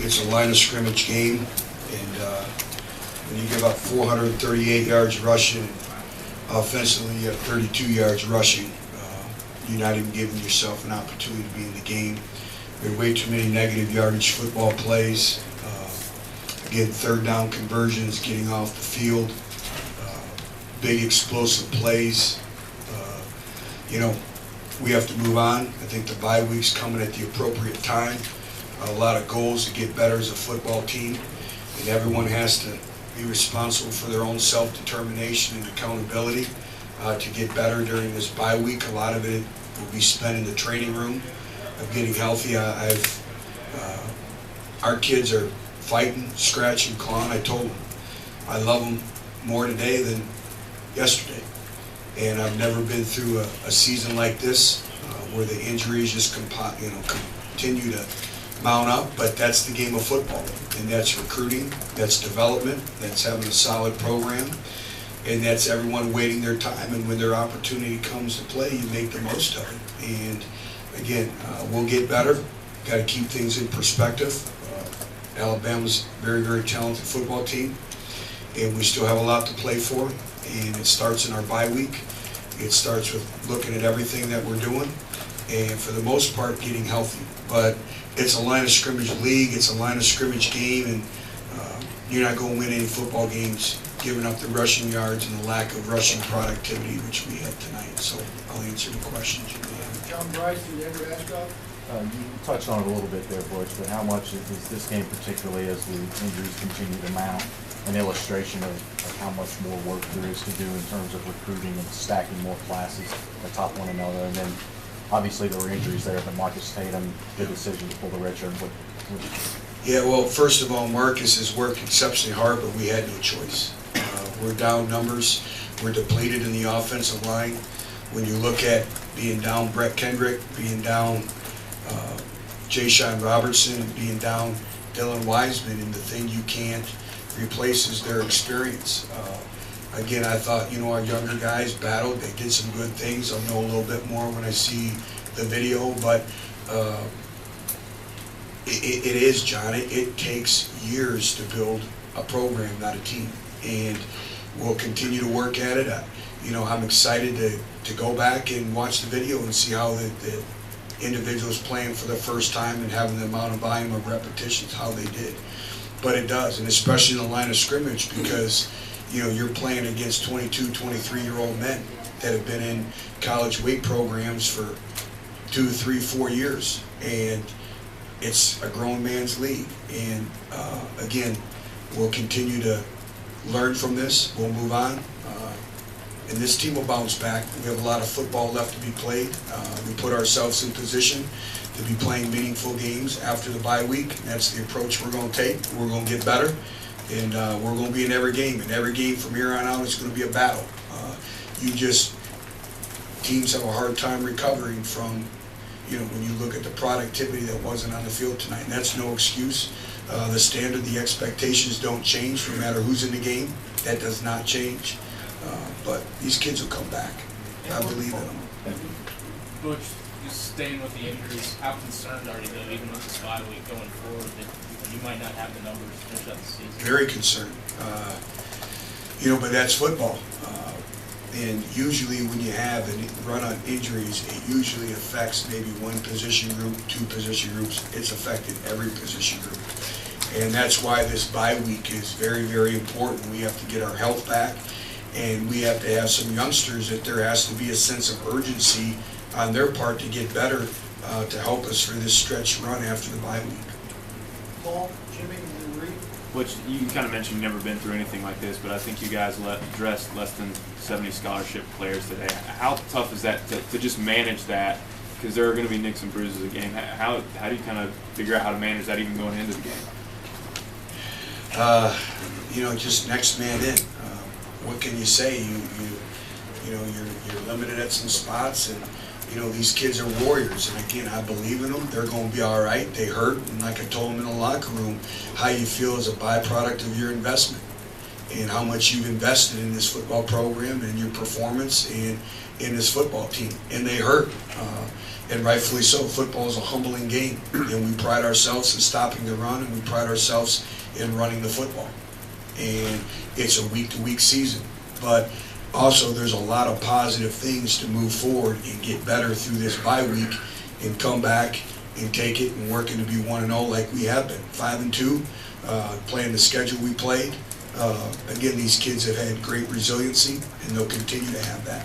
It's a line of scrimmage game, and when you give up 438 yards rushing, offensively you have 32 yards rushing, you're not even giving yourself an opportunity to be in the game. There are way too many negative yardage football plays. Again, third down conversions, getting off the field, big explosive plays. You know, we have to move on. I think the bye week's coming at the appropriate time. A lot of goals to get better as a football team, and everyone has to be responsible for their own self-determination and accountability to get better during this bye week. A lot of it will be spent in the training room of getting healthy. Our kids are fighting, scratching, clawing. I told them I love them more today than yesterday. And I've never been through a season like this where the injuries just continue to mount up. But that's the game of football, and that's recruiting, that's development, that's having a solid program, and that's everyone waiting their time. And when their opportunity comes to play, you make the most of it. And again, we'll get better. Got to keep things in perspective. Alabama's a very, very talented football team, and we still have a lot to play for. And it starts in our bye week. It starts with looking at everything that we're doing, and for the most part, getting healthy. But it's a line of scrimmage league. It's a line of scrimmage game, and you're not going to win any football games giving up the rushing yards and the lack of rushing productivity, which we had tonight. So I'll answer the questions you may have. John Bryce, did you ever ask about? You touched on it a little bit there, Butch, but how much is this game, particularly as the injuries continue to mount, an illustration of how much more work there is to do in terms of recruiting and stacking more classes atop one another? And then obviously there were injuries there, but Marcus Tatum, good decision to pull the red shirt. Yeah, well, first of all, Marcus has worked exceptionally hard, but we had no choice. We're down numbers. We're depleted in the offensive line. When you look at being down Brett Kendrick, being down Jay-Sean Robertson, being down Dylan Wiseman, and the thing you can't replace is their experience. Again, I thought, our younger guys battled. They did some good things. I'll know a little bit more when I see the video, but it is, John, it takes years to build a program, not a team, and we'll continue to work at it. I'm excited to go back and watch the video and see how the individuals playing for the first time and having the amount of volume of repetitions, how they did. But it does, and especially in the line of scrimmage, because you're playing against 22, 23-year-old men that have been in college weight programs for 2, 3, 4 years, and it's a grown man's league. And again, we'll continue to learn from this. We'll move on, and this team will bounce back. We have a lot of football left to be played. We put ourselves in position to be playing meaningful games after the bye week. That's the approach we're going to take. We're going to get better, and we're going to be in every game. And every game from here on out is going to be a battle. Teams have a hard time recovering from, when you look at the productivity that wasn't on the field tonight. And that's no excuse. The standard, the expectations don't change no matter who's in the game. That does not change. But these kids will come back. I believe in them. Butch, just staying with the injuries, how concerned are you, though, even with this bye week going forward, that you might not have the numbers to finish out the season? Very concerned. But that's football. And usually when you have a run on injuries, it usually affects maybe one position group, 2 position groups. It's affected every position group. And that's why this bye week is very, very important. We have to get our health back, and we have to have some youngsters that there has to be a sense of urgency on their part to get better to help us for this stretch run after the bye week. Paul, Jimmy, and Reed? Which you kind of mentioned you've never been through anything like this, but I think you guys dressed less than 70 scholarship players today. How tough is that to just manage that? Because there are going to be nicks and bruises a game. How do you kind of figure out how to manage that even going into the game? Just next man in. What can you say? You're limited at some spots, and these kids are warriors. And again, I believe in them. They're going to be all right. They hurt, and like I told them in the locker room, how you feel is a byproduct of your investment. and how much you've invested in this football program and your performance and in this football team. And they hurt, and rightfully so. Football is a humbling game, and we pride ourselves in stopping the run, and we pride ourselves in running the football. And it's a week-to-week season, but also there's a lot of positive things to move forward and get better through this bye week and come back and take it and working to be 1-0 like we have been, 5-2, playing the schedule we played. Again, these kids have had great resiliency, and they'll continue to have that.